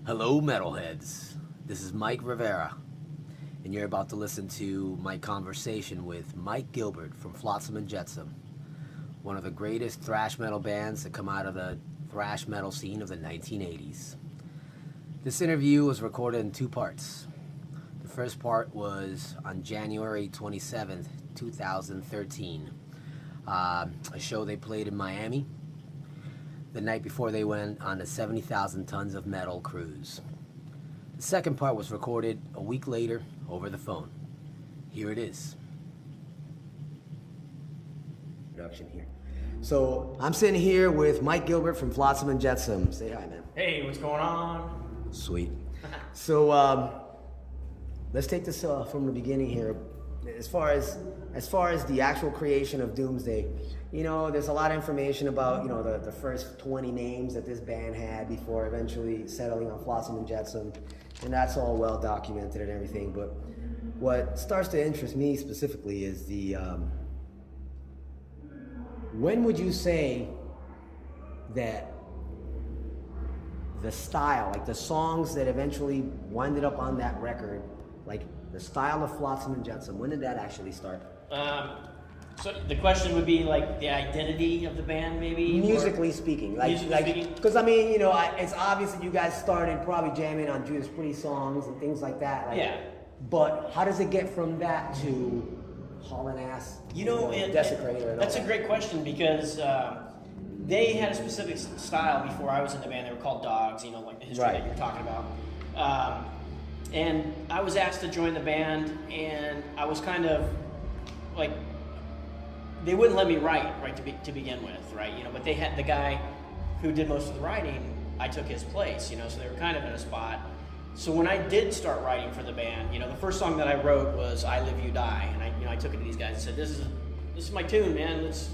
Hello, metalheads. This is Mike Rivera, and you're about to listen to my conversation with Mike Gilbert from FLOTSAM and JETSAM, one of the greatest thrash metal bands to come out of the thrash metal scene of the 1980s. This interview was recorded in two parts. The first part was on January 27th, 2013, a show they played in Miami the night before they went on the 70,000 tons of metal cruise. The second part was recorded a week later over the phone. Here it is. Production here. So I'm sitting here with Mike Gilbert from FLOTSAM and JETSAM. Say hi, man. Hey, what's going on? Sweet. So let's take this from the beginning here. As far as the actual creation of Doomsday, you know, there's a lot of information about, you know, the first 20 names that this band had before eventually settling on FLOTSAM and JETSAM, and that's all well documented and everything. But what starts to interest me specifically is the when would you say that the style, like the songs that eventually winded up on that record, like the style of FLOTSAM and JETSAM, when did that actually start? So the question would be like the identity of the band, maybe? Musically speaking. Because I mean, you know, it's obvious that you guys started probably jamming on Judas Priest songs and things like that. Like, yeah. But how does it get from that to hauling ass, Desecrator? And that's a great question because they had a specific style before I was in the band. They were called Dogs, you know, like the history Right. that you're talking about. And I was asked to join the band, and I was kind of like, they wouldn't let me write to begin with, right? You know, but they had the guy who did most of the writing. I took his place, you know, so they were kind of in a spot. So when I did start writing for the band, you know, the first song that I wrote was "I Live You Die," and I took it to these guys and said, "This is my tune, man. Let's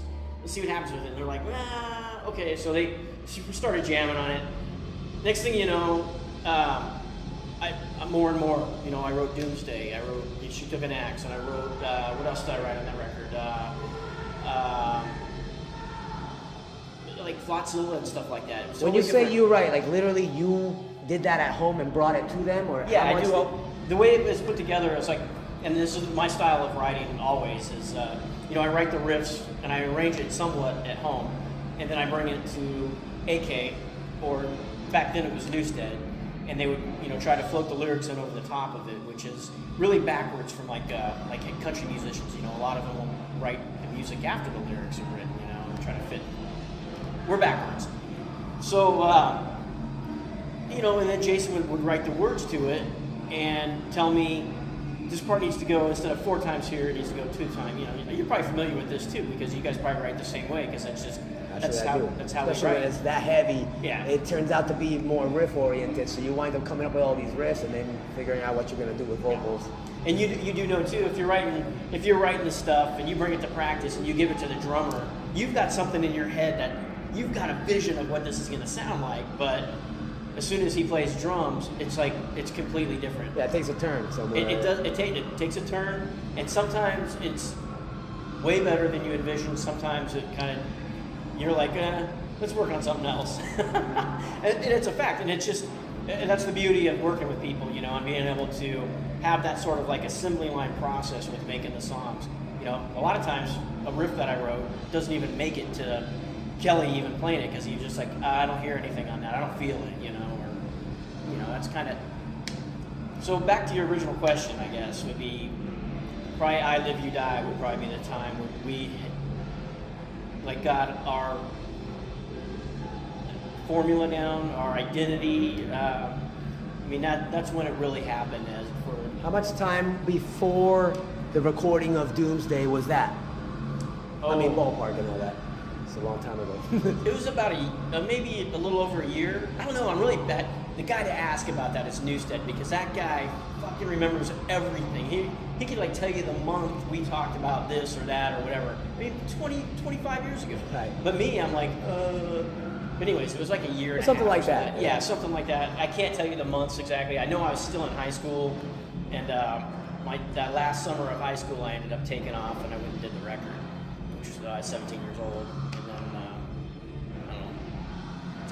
see what happens with it." And they're like, "Ah, okay." So they started jamming on it. Next thing you know, I'm more and more, you know, I wrote Doomsday, I wrote She Took an Axe, and I wrote, what else did I write on that record? Like Flotsam and stuff like that. When you say you write, like literally you did that at home and brought it to them? Or yeah, I do. The way it was put together is like, and this is my style of writing always, is, you know, I write the riffs and I arrange it somewhat at home, and then I bring it to AK, or back then it was Newstead, and they would, you know, try to float the lyrics in over the top of it, which is really backwards from like country musicians. You know, a lot of them will write the music after the lyrics are written, you know, and try to fit. We're backwards. So, you know, and then Jason would write the words to it and tell me this part needs to go, instead of 4 times here, it needs to go 2 times. You know, you're probably familiar with this too, because you guys probably write the same way, because that's how we Especially write. when it's that heavy. Yeah. It turns out to be more riff oriented, so you wind up coming up with all these riffs and then figuring out what you're gonna do with vocals. And you do know too, if you're writing this stuff and you bring it to practice and you give it to the drummer, you've got something in your head that you've got a vision of what this is gonna sound like, but as soon as he plays drums, it's like it's completely different. Yeah, it takes a turn somewhere. It takes a turn, and sometimes it's way better than you envision. Sometimes it kind of, you're like, let's work on something else. and it's a fact, and it's just, and that's the beauty of working with people, you know, and being able to have that sort of like assembly line process with making the songs. You know, a lot of times a riff that I wrote doesn't even make it to Kelly even playing it, because he's just like, I don't hear anything on that, I don't feel it, you know, or, you know, that's kind of. So back to your original question, I guess, would be probably "I Live You Die" would probably be the time when we like got our formula down, our identity. I mean, that's when it really happened. How much time before the recording of Doomsday was that? I mean, ballpark and all that. It's a long time ago. It was about maybe a little over a year. I don't know. I'm really bad. The guy to ask about that is Newstead, because that guy fucking remembers everything. He could like tell you the month we talked about this or that or whatever. I mean, 25 years ago. Right. But me, I'm like, But anyways, it was like a year and a something half like that. Yeah, something like that. I can't tell you the months exactly. I know I was still in high school, and that last summer of high school, I ended up taking off and I went and did the record, which was 17 years old. And then, I don't know,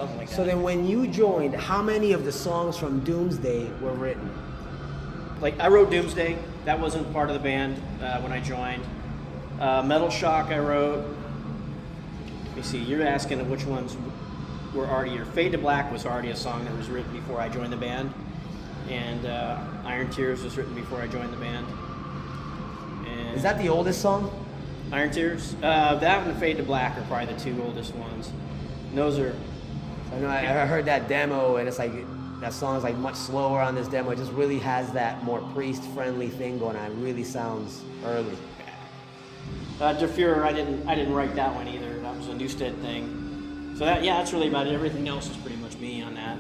something like that. So then when you joined, how many of the songs from Doomsday were written? Like, I wrote Doomsday. That wasn't part of the band when I joined. Metal Shock I wrote. Let me see, you're asking which ones were already, or Fade to Black was already a song that was written before I joined the band. And Iron Tears was written before I joined the band. And Is that the oldest song? Iron Tears? That and Fade to Black are probably the two oldest ones. And those are... I know I heard that demo, and it's like, that song is like much slower on this demo. It just really has that more priest-friendly thing going on. It really sounds early. Der Fuhrer, I didn't write that one either. That was a Newstead thing. So that's really about it. Everything else is pretty much me on that.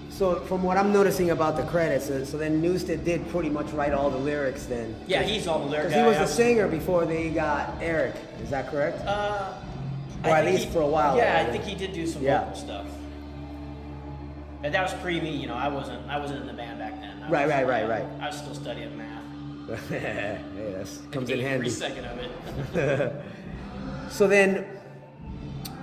So from what I'm noticing about the credits, so then Newstead did pretty much write all the lyrics then? Yeah, he's all the lyrics. Because he was the singer before they got Eric. Is that correct? Or at least for a while. Yeah, right? I think he did do some vocal stuff. And that was pre me, I wasn't in the band back then. Right. I was still studying math. Yeah, that comes in handy. Every second of it. So then,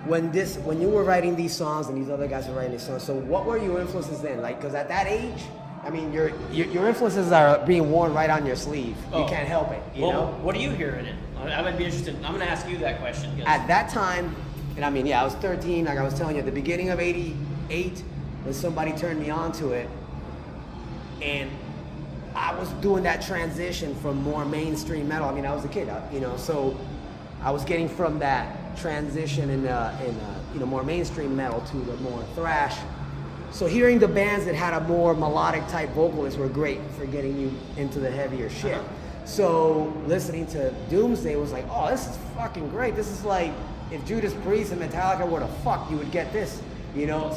when you were writing these songs and these other guys were writing these songs, so what were your influences then? Like, because at that age, I mean, your influences are being worn right on your sleeve. You can't help it. You know. What do you hear in it? I would be interested. I'm going to ask you that question. At that time, and I mean, I was 13. Like I was telling you, at the beginning of '88, when somebody turned me on to it, and I was doing that transition from more mainstream metal. I mean, I was a kid, so I was getting from that transition in more mainstream metal to the more thrash. So hearing the bands that had a more melodic type vocalist were great for getting you into the heavier shit. So listening to Doomsday was like, oh, this is fucking great. This is like if Judas Priest and Metallica were to fuck, you would get this.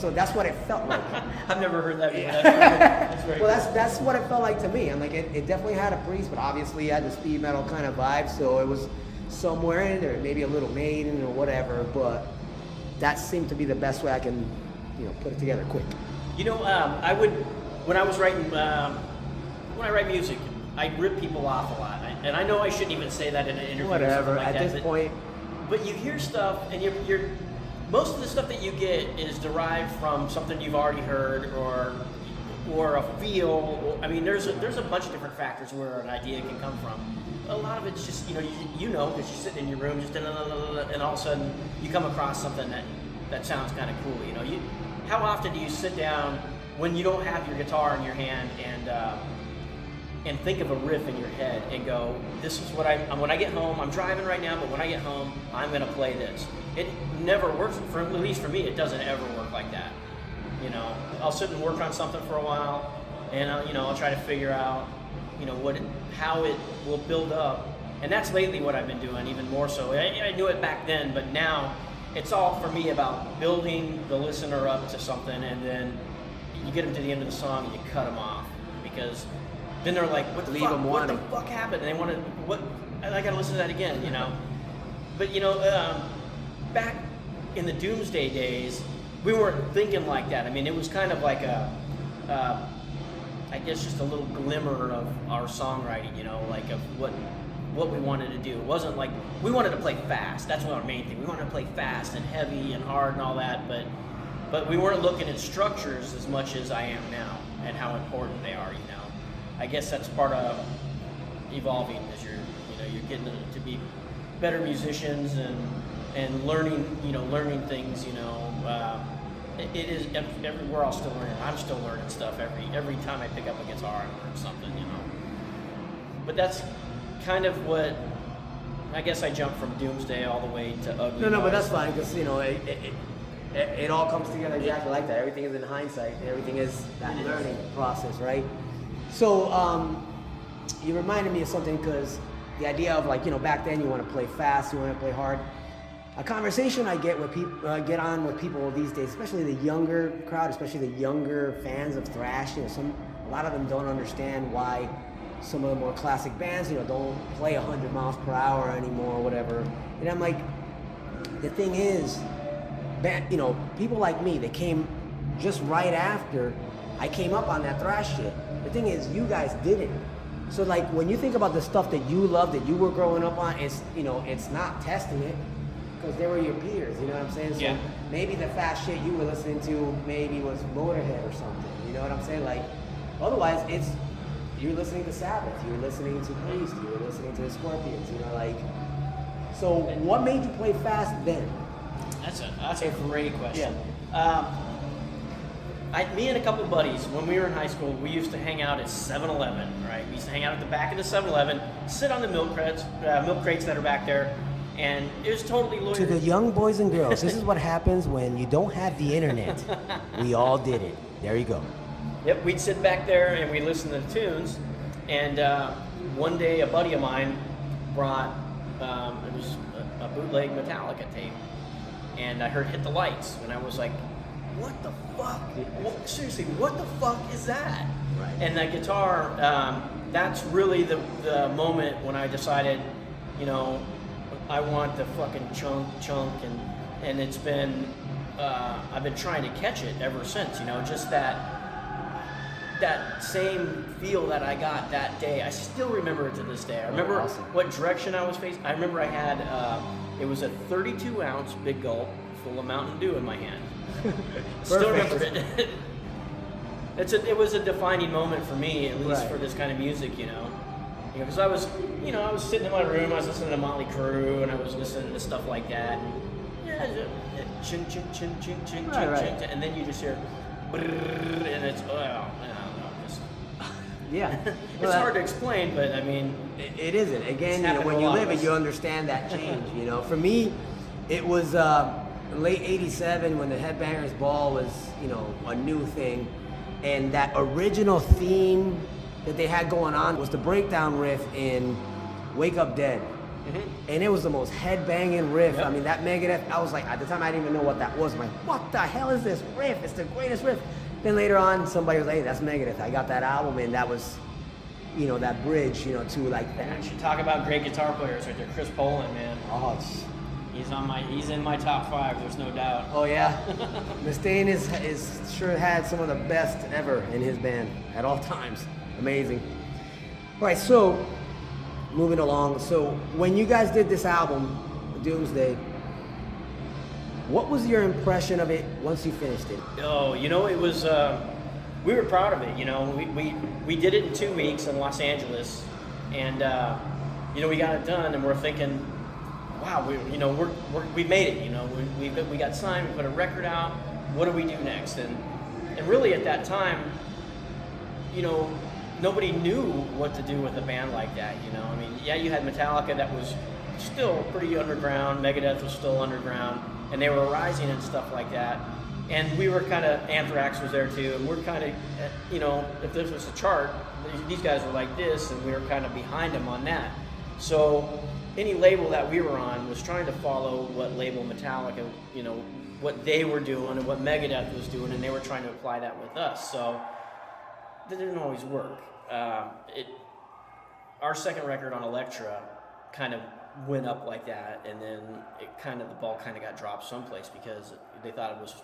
So that's what it felt like. I've never heard that before. Yeah. That's very well, cool. that's what it felt like to me. I'm like, it definitely had a Priest, but obviously it had the speed metal kind of vibe, so it was somewhere in there, maybe a little Maiden or whatever, but that seemed to be the best way I can, put it together quick. When I was writing, when I write music, I rip people off a lot. And I know I shouldn't even say that in an interview. Whatever, like at that, this point. But you hear stuff, and you're most of the stuff that you get is derived from something you've already heard or a feel. I mean, there's a bunch of different factors where an idea can come from. A lot of it's just, because you're sitting in your room just and all of a sudden you come across something that sounds kind of cool. How often do you sit down when you don't have your guitar in your hand and think of a riff in your head and go, this is what when I get home, I'm driving right now, but when I get home, I'm going to play this. It never works, at least for me, it doesn't ever work like that. I'll sit and work on something for a while, and I'll try to figure out, how it will build up. And that's lately what I've been doing, even more so. I knew it back then, but now it's all for me about building the listener up to something, and then you get them to the end of the song and you cut them off, because then they're like, what the fuck happened? And they want to, I gotta listen to that again, But back in the Doomsday days, we weren't thinking like that. I mean, it was kind of like I guess just a little glimmer of our songwriting, like of what we wanted to do. It wasn't like, we wanted to play fast. That's our main thing. We wanted to play fast and heavy and hard and all that, but we weren't looking at structures as much as I am now and how important they are, I guess that's part of evolving as you're getting to be better musicians and learning things, it is, we're all still learning. I'm still learning stuff every time I pick up a guitar I learn something, But that's kind of what, I guess I jumped from Doomsday all the way to Ugly. No, but that's fine, because, it all comes together exactly like that. Everything is in hindsight. Everything is that learning process, right? So, you reminded me of something, because the idea of back then you want to play fast, you want to play hard. A conversation I get with get on with people these days, especially the younger crowd, especially the younger fans of thrash. A lot of them don't understand why some of the more classic bands, don't play 100 miles per hour anymore or whatever. And I'm like, the thing is, people like me, they came just right after I came up on that thrash shit. The thing is, you guys didn't. So when you think about the stuff that you love, that you were growing up on, it's not testing it. because they were your peers, you know what I'm saying? So Yeah. maybe the fast shit you were listening to maybe was Motorhead or something, you know what I'm saying? Like, otherwise you're listening to Sabbath, you're listening to Priest, you were listening to the Scorpions, you know, like, so what made you play fast then? That's a great question. Me and a couple buddies, when we were in high school, we used to hang out at 7-Eleven, right? We used to hang out at the back of the 7-Eleven, sit on the milk crates that are back there, and it was totally loyal. To the young boys and girls, this is what happens when you don't have the internet. We all did it. There you go. Yep, we'd sit back there and we'd listen to the tunes, and one day a buddy of mine brought, it was a bootleg Metallica tape, and I heard Hit the Lights, and I was like, what the fuck? Seriously, what the fuck is that? Right. And that guitar, that's really the moment when I decided, you know, I want the fucking chunk, and it's been, I've been trying to catch it ever since, you know, just that same feel that I got that day. I still remember it to this day. I remember what direction I was facing. I remember I had, it was a 32-ounce Big Gulp full of Mountain Dew in my hand. Still remember it. It was a defining moment for me, at least for this kind of music, you know. Because I was sitting in my room, I was listening to Motley Crue, and I was listening to stuff like that. And, chin, chin, chin, chin, chin, chin, chin, and then you just hear, and it's, yeah. It's hard to explain, but I mean, it isn't. Again, you know, when you live it, you understand that change. You know, for me, it was late '87 when the Headbangers Ball was, you know, a new thing, and that original theme that they had going on was the breakdown riff in "Wake Up Dead." Mm-hmm. And it was the most headbanging riff. Yep. I mean, that Megadeth, I was like, at the time I didn't even know what that was. I'm like, what the hell is this riff? It's the greatest riff. Then later on, somebody was like, hey, that's Megadeth. I got that album, and that was, you know, that bridge, you know, to like that. You should talk about great guitar players right there. Chris Poland, man. Oh, he's in my top 5, there's no doubt. Oh, yeah. Mustaine is sure had some of the best ever in his band at all times. Amazing. All right, so moving along. So when you guys did this album, Doomsday, what was your impression of it once you finished it? Oh, you know, it was, we were proud of it. You know, we did it in 2 weeks in Los Angeles, and, you know, we got it done, and we're thinking, wow, we made it, you know, we got signed, we put a record out, what do we do next? And really at that time, you know, nobody knew what to do with a band like that, you know. I mean, yeah, you had Metallica that was still pretty underground, Megadeth was still underground, and they were rising and stuff like that. And we were kind of, Anthrax was there too, and we're kind of, you know, if this was a chart, these guys were like this, and we were kind of behind them on that. So any label that we were on was trying to follow what label Metallica, you know, what they were doing and what Megadeth was doing, and they were trying to apply that with us. So that didn't always work. Our second record on Elektra kind of went up like that, and then the ball kind of got dropped someplace because they thought it was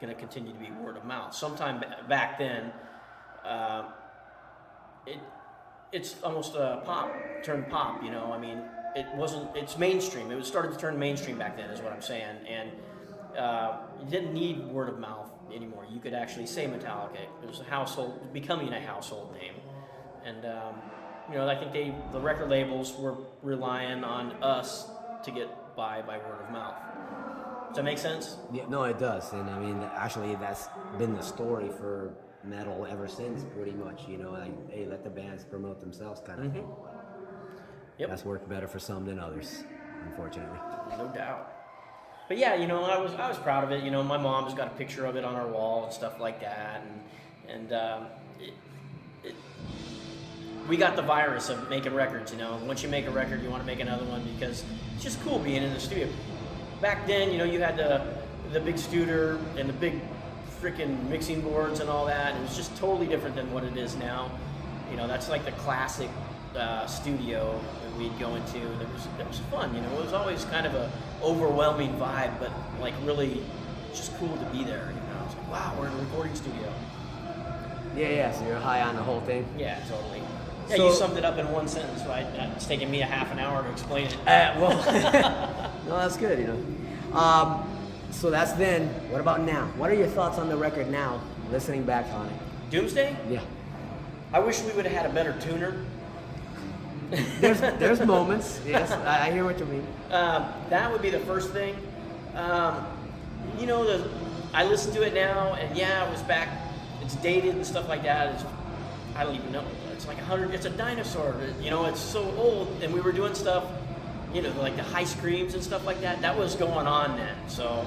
going to continue to be word of mouth. Sometime back then, it's almost turned pop, you know. I mean, it's mainstream. It was started to turn mainstream back then, is what I'm saying, and you didn't need word of mouth anymore. You could actually say Metallica. It was becoming a household name, and you know, I think the record labels were relying on us to get by word of mouth. Does that make sense? Yeah, no, it does. And I mean, actually, that's been the story for metal ever since, pretty much. You know, like, hey, let the bands promote themselves, kind of thing. Yep. That's worked better for some than others, unfortunately. No doubt. But yeah, you know, I was proud of it. You know, my mom's got a picture of it on our wall and stuff like that, and we got the virus of making records. You know, once you make a record, you want to make another one because it's just cool being in the studio. Back then, you know, you had the big Studer and the big freaking mixing boards and all that, and it was just totally different than what it is now. You know, that's like the classic studio that we'd go into. That was fun, you know. It was always kind of a overwhelming vibe, but like really just cool to be there. You know, I was like, wow, we're in a recording studio. Yeah. So you're high on the whole thing. Yeah, totally. Yeah, you summed it up in one sentence, right? It's taking me a half an hour to explain it. Well, no, that's good, you know. So that's then. What about now? What are your thoughts on the record now, listening back on it? Doomsday? Yeah. I wish we would have had a better tuner. There's moments. Yes, I hear what you mean. That would be the first thing. You know, I listen to it now, and yeah, it was back. It's dated and stuff like that. I don't even know. It's like 100. It's a dinosaur. You know, it's so old, and we were doing stuff. You know, like the high screams and stuff like that. That was going on then. So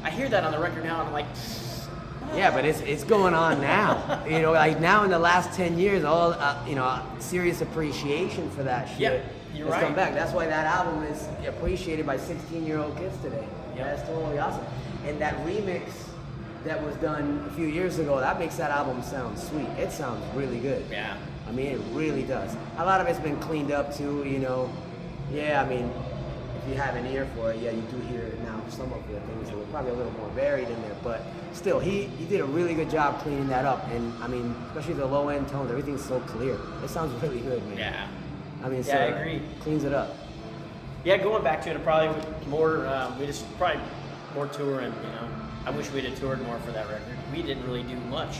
I hear that on the record now, and I'm like, yeah, but it's going on now. You know, like now in the last 10 years, all you know, serious appreciation for that shit. Yeah, you're has right. come back. That's why that album is appreciated by 16-year-old kids today. Yep. That's totally awesome. And that remix that was done a few years ago, that makes that album sound sweet. It sounds really good. yeah. I mean, it really does. A lot of it's been cleaned up too, you know. Yeah, I mean, if you have an ear for it, yeah, you do hear it now. Some of the things that were probably a little more buried in there, but still, he did a really good job cleaning that up. And I mean, especially the low end tones, everything's so clear. It sounds really good, man. Yeah. I mean, Yeah, I agree. Cleans it up. Yeah, going back to it, probably more. Probably more touring. You know, I wish we'd have toured more for that record. We didn't really do much.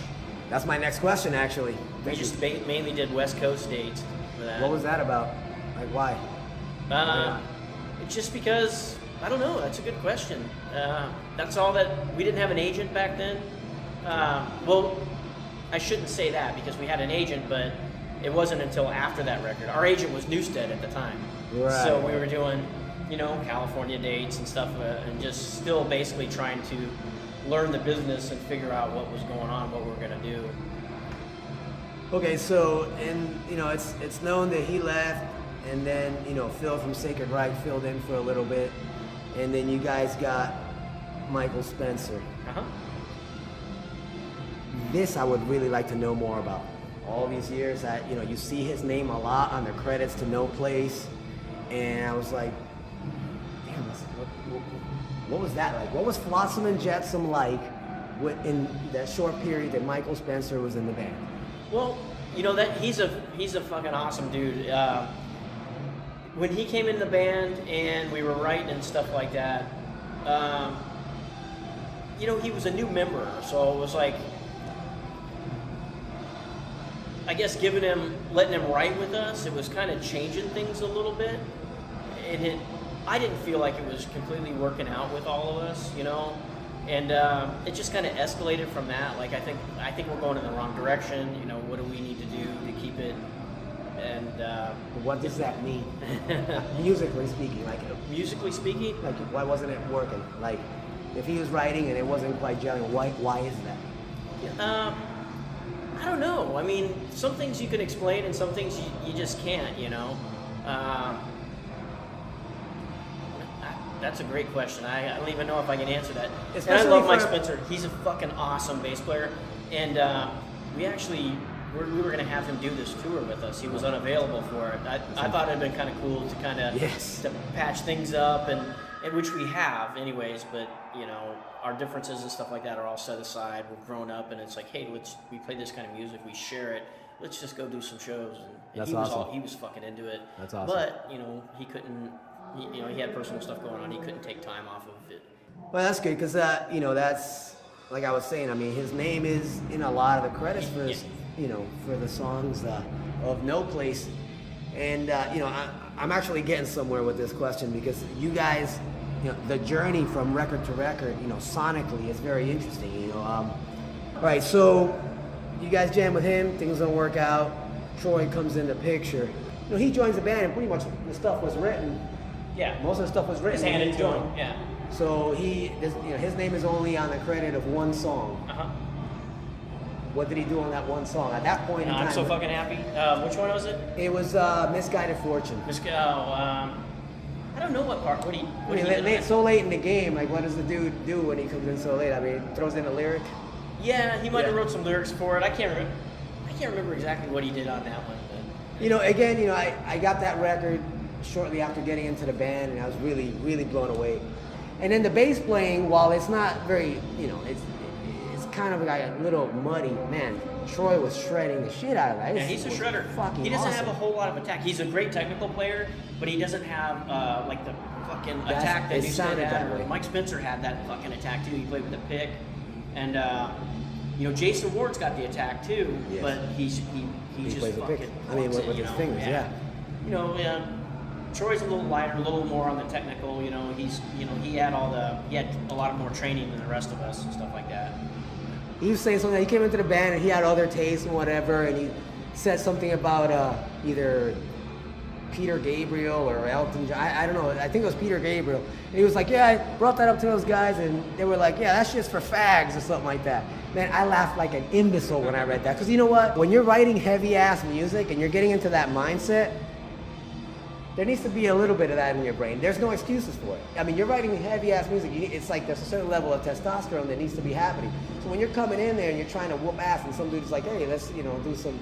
That's my next question, actually. We just mainly did West Coast dates for that. What was that about? Like, why? Just because, I don't know, that's a good question. That's all that, we didn't have an agent back then. Well, I shouldn't say that because we had an agent, but it wasn't until after that record. Our agent was Newstead at the time. Right. So we were doing, you know, California dates and stuff, and just still basically trying to learn the business and figure out what was going on, what we were going to do. Okay, so, and, you know, it's known that he left, and then, you know, Phil from Sacred Reich filled in for a little bit, and then you guys got Michael Spencer. Uh-huh. This I would really like to know more about. All these years, you know, you see his name a lot on the credits to No Place, and I was like, damn, what was that like? What was FLOTSAM and JETSAM like in that short period that Michael Spencer was in the band? Well, you know that he's a fucking awesome dude. When he came in the band and we were writing and stuff like that, you know, he was a new member, so it was like, I guess letting him write with us, it was kind of changing things a little bit. I didn't feel like it was completely working out with all of us, you know, and it just kind of escalated from that. Like I think we're going in the wrong direction. You know, what do we need to do to keep it? And what does that mean, musically speaking? Like musically speaking, like why wasn't it working? Like if he was writing and it wasn't quite gelling, why is that? I don't know. I mean, some things you can explain and some things you just can't, you know. That's a great question. I don't even know if I can answer that. And I love Mike Spencer. He's a fucking awesome bass player. And we were going to have him do this tour with us. He was unavailable for it. I thought it had been kind of cool to kind of to patch things up, and which we have anyways, but, you know, our differences and stuff like that are all set aside. We've grown up, and it's like, hey, we play this kind of music, we share it. Let's just go do some shows. And he was fucking into it. That's awesome. But, you know, he couldn't, you know, he had personal stuff going on. He couldn't take time off of it. Well, that's good, because, you know, that's, like I was saying, I mean, his name is in a lot of the credits for this, you know, for the songs of No Place. And, you know, I'm actually getting somewhere with this question, because you guys, you know, the journey from record to record, you know, sonically is very interesting, you know. All right, so you guys jam with him, things don't work out, Troy comes in the picture. You know, he joins the band and pretty much the stuff was written. Yeah. Most of the stuff was written. It's handed to him, yeah. So you know, his name is only on the credit of one song. Uh-huh. What did he do on that one song? At that point in time, I'm so fucking happy. Which one was it? It was Misguided Fortune. I don't know what part. What he did. So late in the game, like what does the dude do when he comes in so late? I mean, throws in a lyric. Yeah, he might have wrote some lyrics for it. I can't remember exactly what he did on that one. But. You know, again, you know, I got that record shortly after getting into the band, and I was really, really blown away. And then the bass playing, while it's not very, you know, it's kind of like a little muddy. Man, Troy was shredding the shit out of that. Yeah, he's a shredder. Fucking he doesn't awesome. have a whole lot of attack. He's a great technical player, but he doesn't have like the fucking attack that it you sounded said that way. Mike Spencer had that fucking attack too. He played with the pick, and you know, Jason Ward's got the attack too, Yes. but he just plays the fucking pick. I mean, with you his know? fingers, yeah. You know, Troy's a little lighter, a little more on the technical. You know, he had a lot more training than the rest of us and stuff like that. He was saying something. He came into the band and he had other tastes and whatever, and he said something about either Peter Gabriel or Elton John. I don't know. I think it was Peter Gabriel. And he was like, yeah, I brought that up to those guys, and they were like, yeah, that's just for fags or something like that. Man, I laughed like an imbecile when I read that. Because you know what? When you're writing heavy-ass music and you're getting into that mindset, there needs to be a little bit of that in your brain. There's no excuses for it. I mean, you're writing heavy-ass music. It's like there's a certain level of testosterone that needs to be happening. So when you're coming in there and you're trying to whoop ass and some dude's like, hey, let's, do some,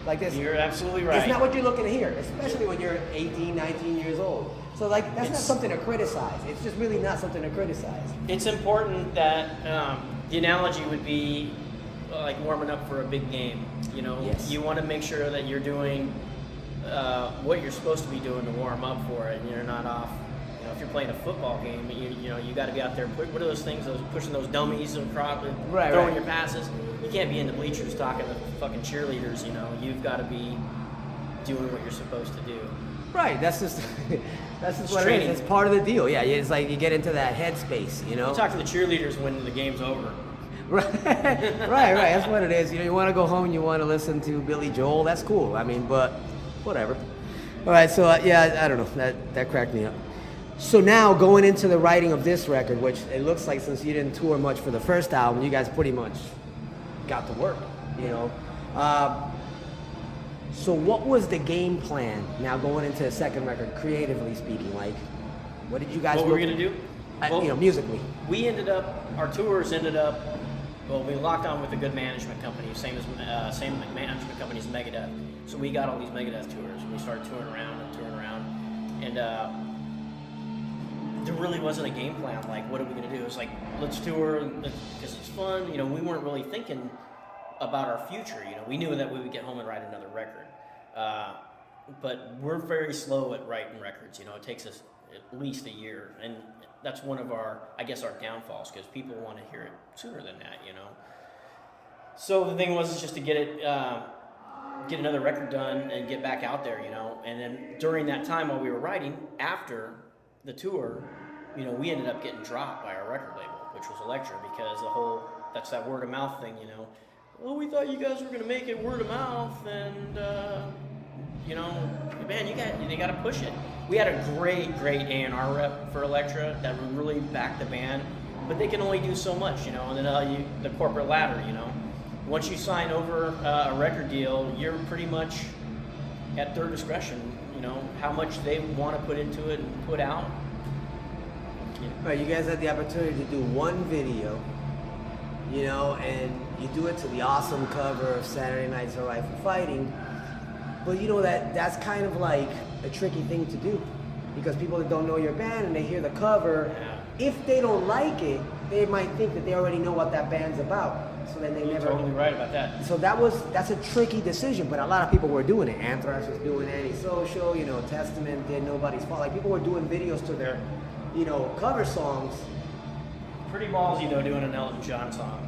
like this. You're absolutely right. It's not what you're looking to hear, especially when you're 18, 19 years old. So like, that's not something to criticize. It's just really not something to criticize. It's important that the analogy would be like warming up for a big game. You know, Yes. You want to make sure that you're doing what you're supposed to be doing to warm up for it, and you're not off. You know, if you're playing a football game, you got to be out there. What are those things? Those pushing those dummies across, throwing your passes. You can't be in the bleachers talking to fucking cheerleaders. You know, you've got to be doing what you're supposed to do. Right. That's just what training. it is. It's part of the deal. Yeah. It's like you get into that headspace. You know. You talk to the cheerleaders when the game's over. Right. right. That's what it is. You want to go home and you want to listen to Billy Joel. That's cool. I mean, but whatever. All right. So yeah, I don't know. That cracked me up. So now going into the writing of this record, which it looks like since you didn't tour much for the first album, you guys pretty much got to work. You know. So what was the game plan now going into the second record, creatively speaking? Like, what did you guys? What were we gonna do? Musically. We ended up, our tours ended up, well, we locked on with a good management company, same management company as Megadeth. So we got all these Megadeth tours. We started touring around, and there really wasn't a game plan. Like, what are we gonna do? It was like, let's tour because it's fun. You know, we weren't really thinking about our future. You know, we knew that we would get home and write another record. But we're very slow at writing records. You know, it takes us at least a year, and that's one of our downfalls, because people want to hear it sooner than that, you know. So the thing was just to get another record done and get back out there, you know. And then during that time while we were writing, after the tour, you know, we ended up getting dropped by our record label, which was Elektra, because that's that word of mouth thing, you know. Well, we thought you guys were gonna make it word of mouth, and you know, man, you got to push it. We had a great A&R rep for Elektra that really backed the band, but they can only do so much, you know. And then the corporate ladder, you know. Once you sign over a record deal, you're pretty much at their discretion, you know, how much they want to put into it and put out. Right, you guys had the opportunity to do one video, you know, and you do it to the awesome cover of Saturday Night's Alright for Fighting. But you know that's kind of like a tricky thing to do, because people that don't know your band and they hear the cover, if they don't like it, they might think that they already know what that band's about. So then You're totally right about that. So that's a tricky decision, but a lot of people were doing it. Anthrax was doing Antisocial, you know, Testament did Nobody's Fault. Like, people were doing videos to their, you know, cover songs. Pretty ballsy though, doing an Elton John song.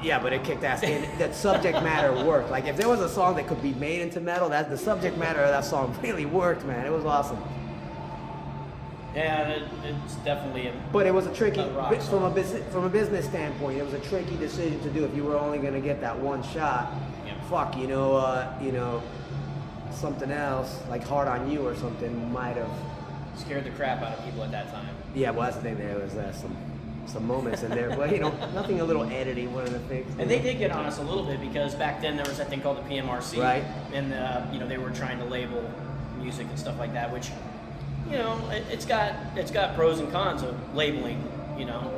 Yeah, but it kicked ass. And that subject matter worked. Like, if there was a song that could be made into metal, the subject matter of that song really worked, man. It was awesome. Yeah, it's definitely. But it was a tricky, from a business standpoint, it was a tricky decision to do. If you were only going to get that one shot, fuck, you know, something else like Hard on You or something might have scared the crap out of people at that time. Yeah, well, that's the thing. There was some moments in there, but you know, nothing a little editing, one of the things. And they did get on us a little bit, because back then there was that thing called the PMRC, right? And you know, they were trying to label music and stuff like that, which, you know, it's got pros and cons of labeling, you know.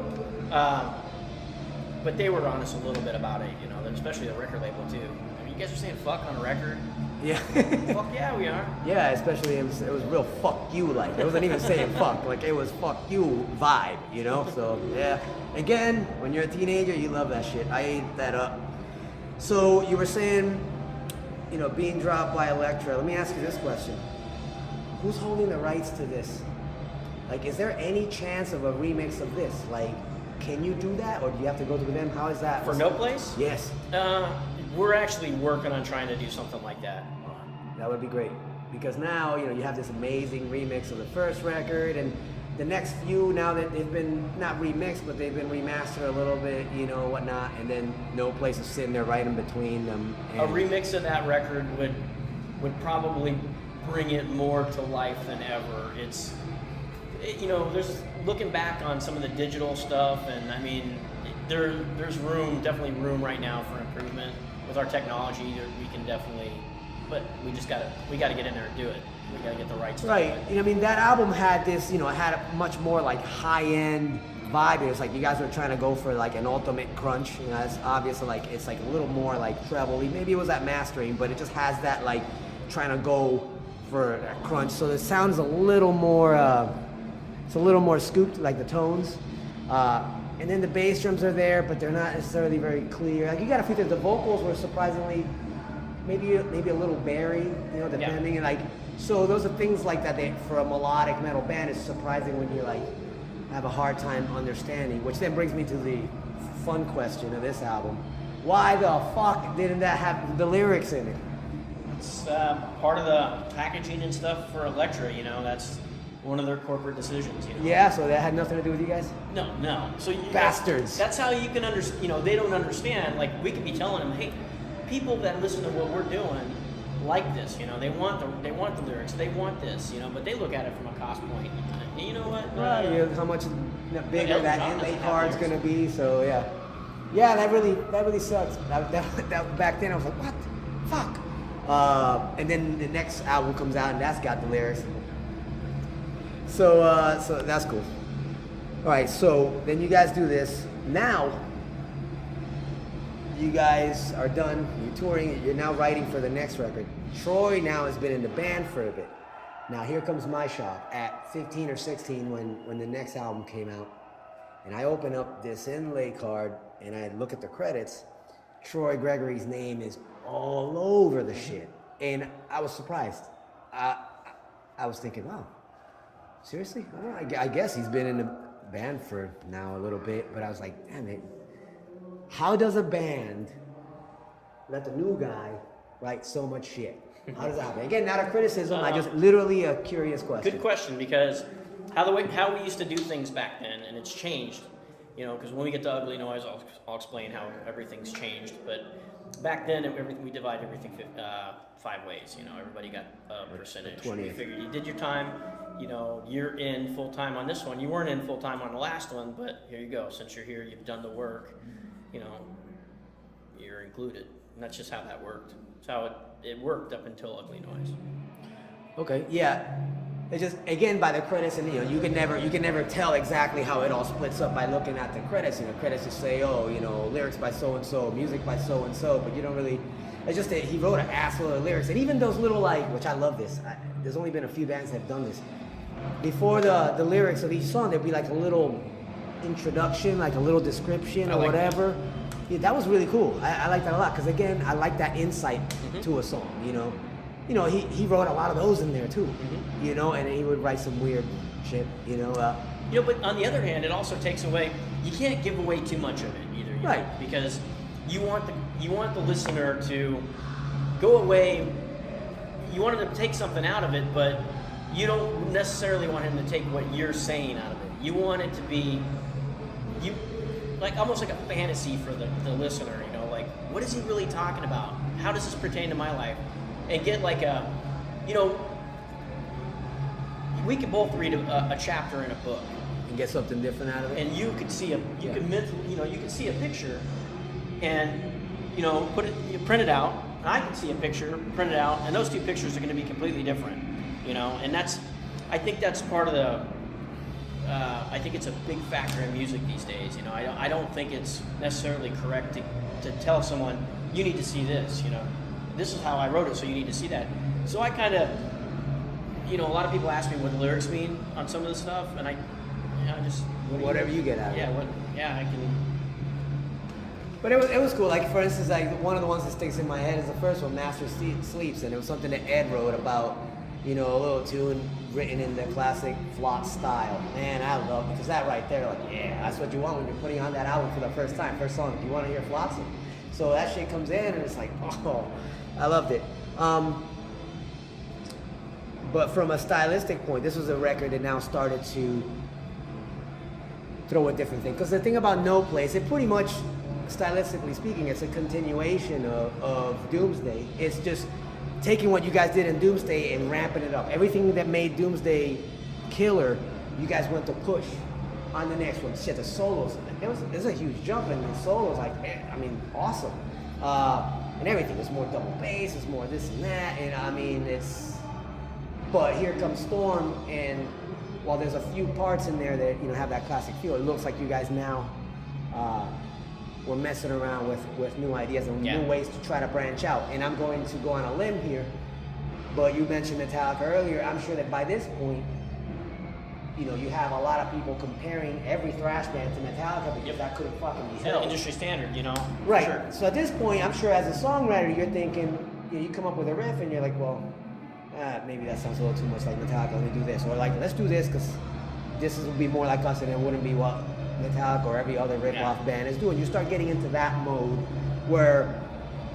But they were on us a little bit about it, you know, especially the record label too. I mean, you guys are saying fuck on a record? Yeah. Fuck yeah, we are. Yeah, especially it was real fuck you like. It wasn't even saying fuck, like it was fuck you vibe, you know? So yeah. Again, when you're a teenager, you love that shit. I ate that up. So you were saying, you know, being dropped by Elektra. Let me ask you this question. Who's holding the rights to this? Like, is there any chance of a remix of this? Like, can you do that, or do you have to go through them? How is that? For No Place? Yes. We're actually working on trying to do something like that. That would be great, because now, you know, you have this amazing remix of the first record, and the next few, now that they've been not remixed, but they've been remastered a little bit, you know, whatnot, and then No Place is sitting there right in between them. And a remix of that record would probably bring it more to life than ever. You know, there's looking back on some of the digital stuff, and I mean, there's definitely room right now for improvement with our technology. We can definitely, but we gotta get in there and do it. We gotta get the right stuff. Right. You know, I mean, that album had this, you know, it had a much more like high-end vibe. It was like you guys were trying to go for like an ultimate crunch. You know, it's obviously like it's like a little more like treble-y. Maybe it was that mastering, but it just has that like trying to go for a crunch. So it sounds a little more. It's a little more scooped, like the tones. And then the bass drums are there, but they're not necessarily very clear. Like you got to feel that the vocals were surprisingly, maybe a little buried, you know, depending. Yeah. And like, so those are things like that. For a melodic metal band, it's surprising when you like have a hard time understanding. Which then brings me to the fun question of this album: why the fuck didn't that have the lyrics in it? It's part of the packaging and stuff for Elektra. You know, that's one of their corporate decisions, you know? Yeah, so that had nothing to do with you guys? No. So bastards. That's how you can understand. You know, they don't understand. Like we could be telling them, hey, people that listen to what we're doing like this. You know, they want the lyrics. They want this. You know, but they look at it from a cost point. And you know what? Right. How much bigger that inlay card's gonna be? So yeah, that really sucks. That back then I was like, what? Fuck. And then the next album comes out and that's got the lyrics. So that's cool. All right, so then you guys do this. Now, you guys are done. You're touring. You're now writing for the next record. Troy now has been in the band for a bit. Now here comes my shop at 15 or 16 when the next album came out, and I open up this inlay card and I look at the credits. Troy Gregory's name is all over the shit, and I was surprised. I was thinking, wow. Seriously? I guess he's been in the band for now a little bit, but I was like, damn it. How does a band let the new guy write so much shit? How does that happen? Again, not a criticism, I just literally a curious question. Good question, because how we used to do things back then, and it's changed. You know, because when we get to Ugly Noise, I'll explain how everything's changed. But back then, we divided everything 5 ways. You know, everybody got a percentage. 20. We figured you did your time. You know, you're in full time on this one. You weren't in full time on the last one, but here you go. Since you're here, you've done the work. You know, you're included, and that's just how that worked. It's how it worked up until Ugly Noise. Okay, yeah. It's just, again, by the credits, and you know, you can never tell exactly how it all splits up by looking at the credits. You know, credits just say, oh, you know, lyrics by so and so, music by so and so, but you don't really. It's just that he wrote an assload of lyrics, and even those little which I love this. There's only been a few bands that have done this. Before the lyrics of each song, there'd be like a little introduction, like a little description or whatever. Yeah, that was really cool. I like that a lot because again, I like that insight to a song. You know, he wrote a lot of those in there too. You know, and he would write some weird shit. You know, but on the other hand, it also takes away. You can't give away too much of it either, right? Know, because you want the listener to go away. You want him to take something out of it, but you don't necessarily want him to take what you're saying out of it. You want it to be almost like a fantasy for the listener, you know, like what is he really talking about? How does this pertain to my life? And get like we could both read a chapter in a book and get something different out of it. And you could see you could see a picture and print it out. And I could see a picture, print it out, and those two pictures are going to be completely different. You know, and I think that's part of the. I think it's a big factor in music these days. You know, I don't think it's necessarily correct to tell someone you need to see this. You know, this is how I wrote it, so you need to see that. So I kind of, you know, a lot of people ask me what the lyrics mean on some of the stuff, and I just Whatever you get out of it. I can. But it was cool. Like, for instance, like one of the ones that sticks in my head is the first one, Master Sleeps, and it was something that Ed wrote about, you know, a little tune written in the classic Flots style. Man, I love it, because that right there, like, yeah, that's what you want when you're putting on that album for the first time. First song, you want to hear Flotsam. So that shit comes in, and it's like, oh, I loved it. But from a stylistic point, this was a record that now started to throw a different thing. Because the thing about No Place, it pretty much, stylistically speaking, it's a continuation of Doomsday. It's just taking what you guys did in Doomsday and ramping it up. Everything that made Doomsday killer, you guys went to push on the next one. Shit, the solos, there's a huge jump in the solos, like, I mean, awesome. And everything, it's more double bass, it's more this and that, and I mean, but here comes Storm, and while there's a few parts in there that, you know, have that classic feel, it looks like you guys now we're messing around with new ideas and new ways to try to branch out. And I'm going to go on a limb here, but you mentioned Metallica earlier. I'm sure that by this point, you know, you have a lot of people comparing every thrash band to Metallica because that couldn't fucking be held. Industry standard, you know? Right. Sure. So at this point, I'm sure as a songwriter, you're thinking, you know, you come up with a riff and you're like, well, maybe that sounds a little too much like Metallica, let me do this. Or like, let's do this because this would be more like us and it wouldn't be what Metallica or every other rip-off band is doing. You start getting into that mode where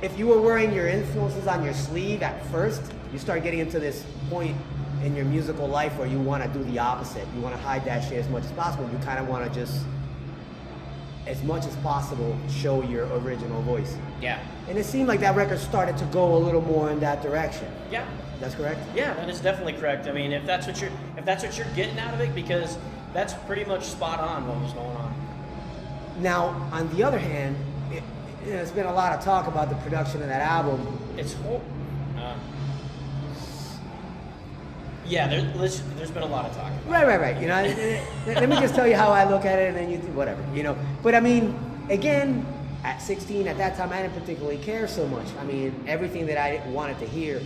if you were wearing your influences on your sleeve at first, you start getting into this point in your musical life where you want to do the opposite. You want to hide that shit as much as possible. You kind of want to just, as much as possible, show your original voice. Yeah. And it seemed like that record started to go a little more in that direction. Yeah. That's correct? Yeah, that is definitely correct. I mean, if that's what you're getting out of it, because that's pretty much spot on what was going on. Now, on the other hand, there's been a lot of talk about the production of that album. It's there's been a lot of talk. Right. You know, let me just tell you how I look at it, and then you do whatever. You know, but I mean, again, at 16, at that time, I didn't particularly care so much. I mean, everything that I wanted to hear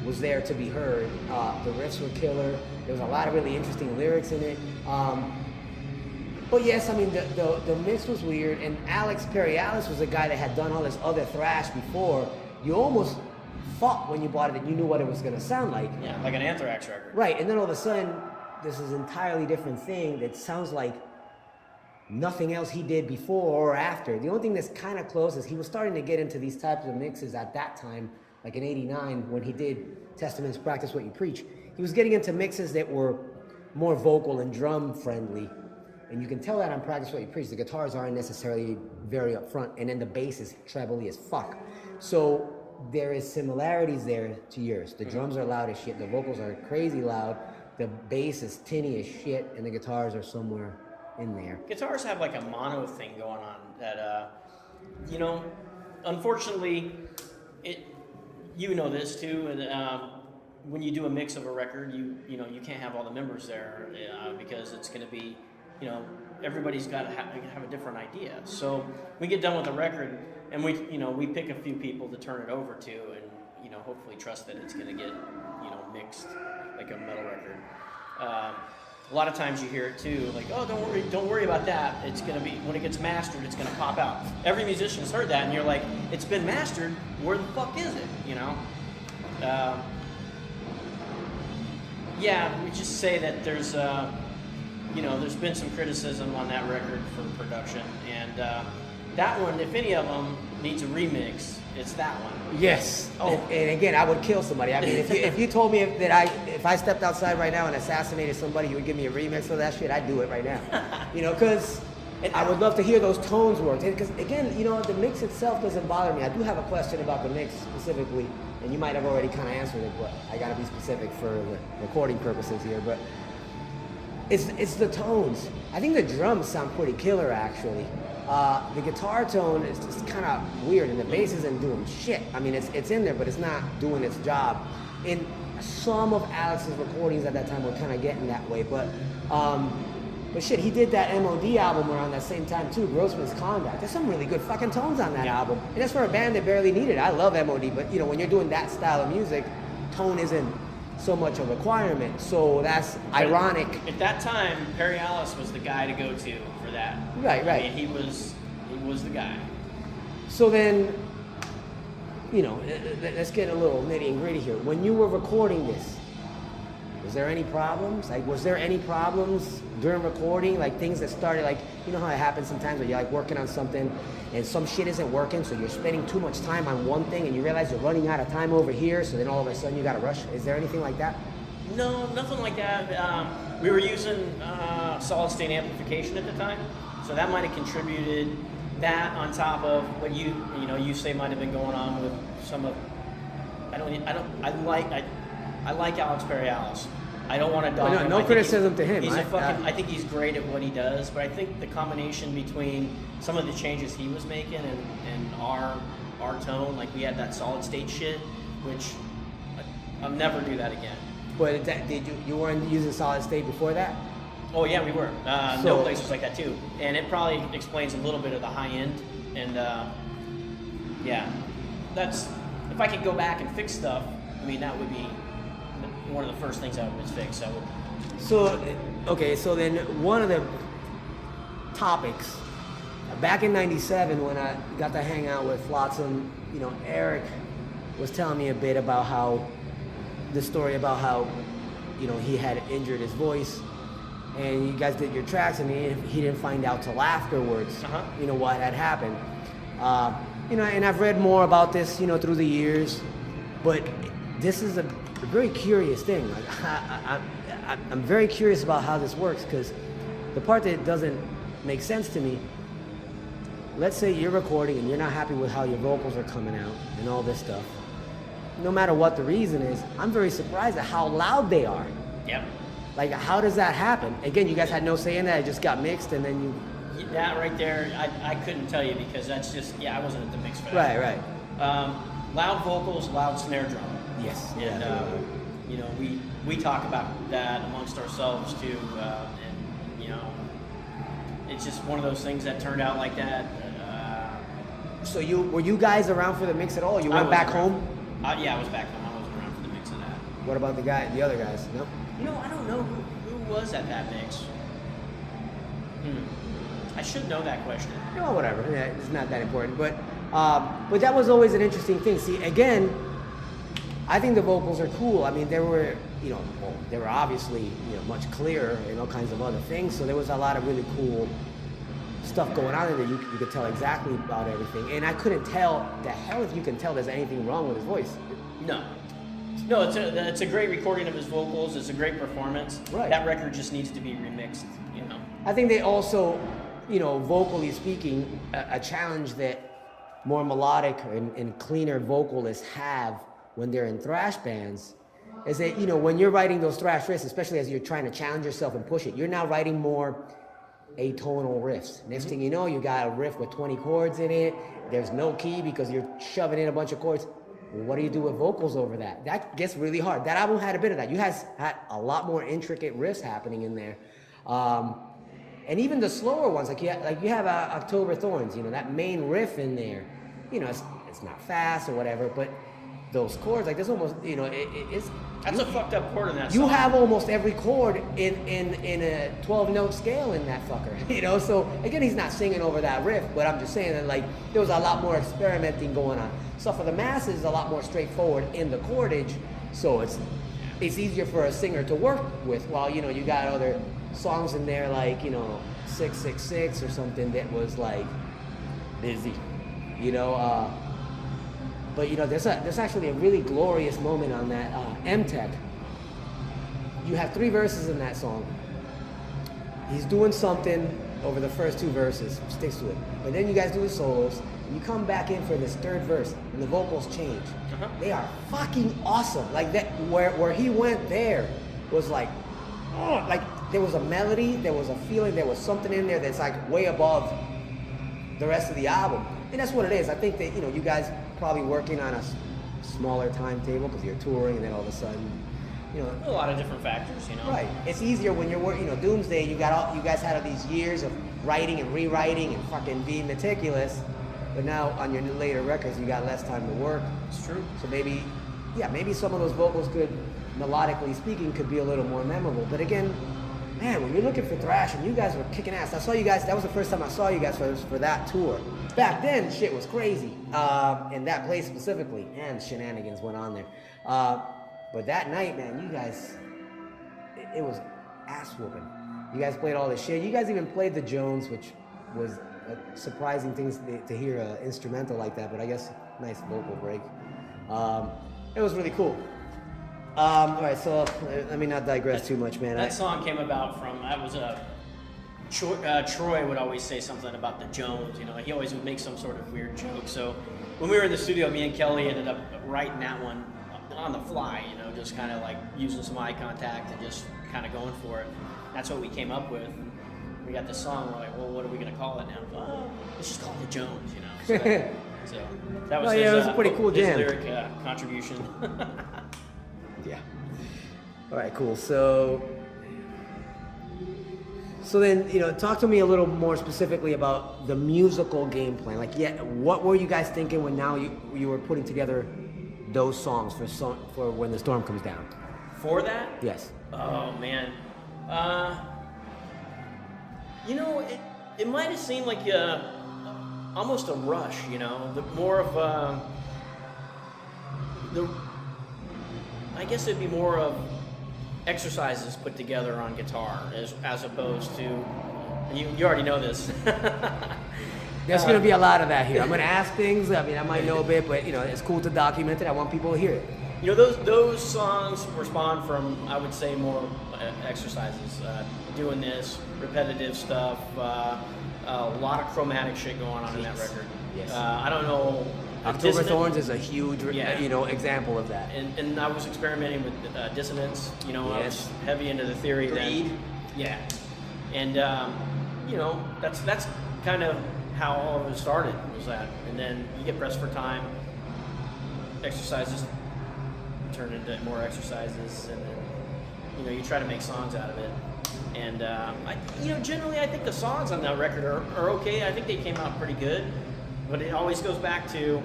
was there to be heard. The riffs were killer. There was a lot of really interesting lyrics in it. But yes, I mean, the mix was weird, and Alex Perialis was a guy that had done all this other thrash before. You almost thought when you bought it that you knew what it was going to sound like. Yeah, like an Anthrax record. Right, and then all of a sudden, this is an entirely different thing that sounds like nothing else he did before or after. The only thing that's kind of close is he was starting to get into these types of mixes at that time, like in '89 when he did Testament's Practice What You Preach. He was getting into mixes that were more vocal and drum friendly. And you can tell that on Practice What You Preach. The guitars aren't necessarily very up front, and then the bass is trebly as fuck. So there is similarities there to yours. The drums are loud as shit, the vocals are crazy loud, the bass is tinny as shit, and the guitars are somewhere in there. Guitars have like a mono thing going on that, you know, unfortunately, you know this too, and when you do a mix of a record, you know, you can't have all the members there because it's going to be, you know, everybody's got to have a different idea. So we get done with the record, and we pick a few people to turn it over to, and, you know, hopefully trust that it's going to get, you know, mixed like a metal record. A lot of times you hear it too, like, oh, don't worry about that. It's going to be, when it gets mastered, it's going to pop out. Every musician's heard that, and you're like, it's been mastered. Where the fuck is it? You know. Yeah, we just say that there's. You know, there's been some criticism on that record for production, and that one, if any of them needs a remix, it's that one. Yes. Oh, and again, I would kill somebody. I mean, if you told me that if I stepped outside right now and assassinated somebody, you would give me a remix of that shit, I'd do it right now. You know, because I would love to hear those tones work. Because again, you know, the mix itself doesn't bother me. I do have a question about the mix specifically, and you might have already kind of answered it, but I got to be specific for the recording purposes here. But it's the tones. I think the drums sound pretty killer, actually. The guitar tone is just kind of weird, and the bass isn't doing shit. I mean, it's in there, but it's not doing its job. In some of Alex's recordings at that time were kind of getting that way, but But shit, he did that MOD album around that same time too, Grossman's Conduct. There's some really good fucking tones on that album. And that's for a band that barely needed it. I love MOD, but you know, when you're doing that style of music, tone isn't so much a requirement. So that's ironic. At that time, Perry Ellis was the guy to go to for that. Right. I mean, he was the guy. So then, you know, let's get a little nitty and gritty here. When you were recording this, was there any problems? Like, was there any problems during recording? Like, things that started, like, you know how it happens sometimes when you're, like, working on something and some shit isn't working, so you're spending too much time on one thing and you realize you're running out of time over here, so then all of a sudden you got to rush. Is there anything like that? No, nothing like that. We were using solid-state amplification at the time, so that might have contributed. That on top of what you say might have been going on with some of. I like Alex Perry Ellis. I don't want to dog him. No criticism to him. I think he's great at what he does, but I think the combination between some of the changes he was making and our tone, like we had that solid state shit, which I'll never do that again. But did you weren't using solid state before that? Oh yeah, we were. No Place was like that too, and it probably explains a little bit of the high end. And yeah, that's if I could go back and fix stuff. I mean, that would be one of the first things I would fix. So then one of the topics back in '97 when I got to hang out with FLOTSAM, you know, Eric was telling me a bit about how the story about how, you know, he had injured his voice. And you guys did your tracks, and he didn't find out till afterwards, you know, what had happened. You know, and I've read more about this, you know, through the years, but this is a very curious thing. Like, I'm very curious about how this works, because the part that doesn't make sense to me, let's say you're recording and you're not happy with how your vocals are coming out and all this stuff. No matter what the reason is, I'm very surprised at how loud they are. Yep. Like, how does that happen? Again, you guys had no say in that. It just got mixed, and then you... That right there, I couldn't tell you, because that's just... Yeah, I wasn't at the mix for that. Right. Loud vocals, loud snare drum. Yes. And, you know, we talk about that amongst ourselves, too. And, you know, it's just one of those things that turned out like that. So were you guys around for the mix at all? You went back home? Yeah, I was back home. I wasn't around for the mix of that. What about the other guys? No? You know, I don't know who was at that mix. I should know that question. No, whatever. Yeah, it's not that important. But that was always an interesting thing. See, again, I think the vocals are cool. I mean, they were obviously, you know, much clearer and all kinds of other things. So there was a lot of really cool stuff going on in there. You could tell exactly about everything. And I couldn't tell, the hell if you can tell there's anything wrong with his voice. No, it's a great recording of his vocals. It's a great performance. Right. That record just needs to be remixed, you know. I think they also, you know, vocally speaking, a challenge that more melodic and cleaner vocalists have when they're in thrash bands is that, you know, when you're writing those thrash riffs, especially as you're trying to challenge yourself and push it, you're now writing more atonal riffs. Next thing you know, you got a riff with 20 chords in it. There's no key because you're shoving in a bunch of chords. What do you do with vocals over that? That gets really hard. That album had a bit of that. You guys had a lot more intricate riffs happening in there. And even the slower ones, like you have October Thorns, you know, that main riff in there, you know, it's not fast or whatever, but those chords, like there's almost, you know, it's... That's a fucked up chord in that song. You have almost every chord in a 12-note scale in that fucker, you know? So, again, he's not singing over that riff, but I'm just saying that, like, there was a lot more experimenting going on. So for the masses, a lot more straightforward in the chordage, so it's easier for a singer to work with, while, you know, you got other songs in there like, you know, 666 or something that was, like, busy, you know? But, you know, there's actually a really glorious moment on that M-Tech. You have 3 verses in that song. He's doing something over the first 2 verses, sticks to it. But then you guys do the solos, and you come back in for this 3rd verse, and the vocals change. They are fucking awesome. Like, that, where he went there was like, oh, like there was a melody, there was a feeling, there was something in there that's like way above the rest of the album. And that's what it is. I think that, you know, you guys probably working on a smaller timetable because you're touring, and then all of a sudden you know, A lot of different factors, you know. right. It's easier when you're working, you know, Doomsday. You guys had all these years of writing and rewriting and fucking being meticulous, but now on your later records, you got less time to work. It's true. So maybe some of those vocals could, melodically speaking, could be a little more memorable. But again, man, when you're looking for thrash, and you guys were kicking ass. I saw you guys. That was the first time I saw you guys for that tour. Back then, shit was crazy. In that place specifically, and shenanigans went on there. But that night, man, you guys, it was ass whooping. You guys played all this shit. You guys even played the Jones, which was a surprising thing to hear an instrumental like that. But I guess nice vocal break. It was really cool. All right, so let me not digress too much, man. That song came about from, Troy would always say something about the Jones, you know, he always would make some sort of weird joke. So when we were in the studio, me and Kelly ended up writing that one on the fly, you know, just kind of like using some eye contact and just kind of going for it. That's what we came up with. We got this song, we're like, well, what are we going to call it now? Let's just call it the Jones, you know. So that was, it was a pretty cool jam. His lyric contribution. Yeah. All right, cool. So then, you know, talk to me a little more specifically about the musical game plan. Like, what were you guys thinking when now you were putting together those songs for When the Storm Comes Down? For that? Yes. Oh man. You know, it might have seemed like almost a rush. You know, I guess it'd be more of exercises put together on guitar as opposed to, you already know this. There's going to be a lot of that here. I'm going to ask things. I mean, I might know a bit, but you know, it's cool to document it. I want people to hear it. You know, those songs respond from, I would say, more exercises. Doing this repetitive stuff. A lot of chromatic shit going on in that record. Yes. I don't know. October Thorns is a huge, example of that. And I was experimenting with dissonance. You know, I was heavy into the theory Reed. And you know, that's kind of how all of it started, was that. And then you get pressed for time. Exercises turn into more exercises, and then, you know, you try to make songs out of it. And generally I think the songs on that record are okay. I think they came out pretty good. But it always goes back to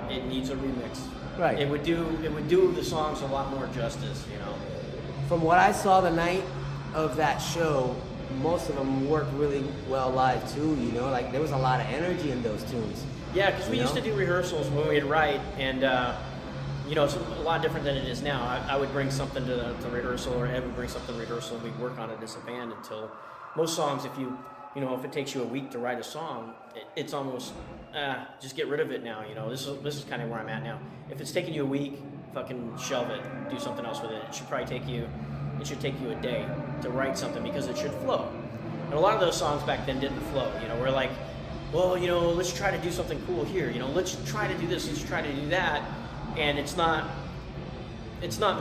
it needs a remix. Right. It would do the songs a lot more justice, you know. From what I saw the night of that show, most of them worked really well live too. You know, like there was a lot of energy in those tunes. Yeah, because we used to do rehearsals when we'd write, and you know, it's a lot different than it is now. I would bring something to rehearsal, or Ed would bring something to rehearsal, and we'd work on it as a band until most songs, if it takes you a week to write a song, it's almost just get rid of it now. You know, this is kind of where I'm at now. If it's taking you a week, fucking shelve it. Do something else with it. It should take you a day to write something, because it should flow. And a lot of those songs back then didn't flow. You know, we're like, well, you know, let's try to do something cool here. You know, let's try to do this. Let's try to do that. And it's not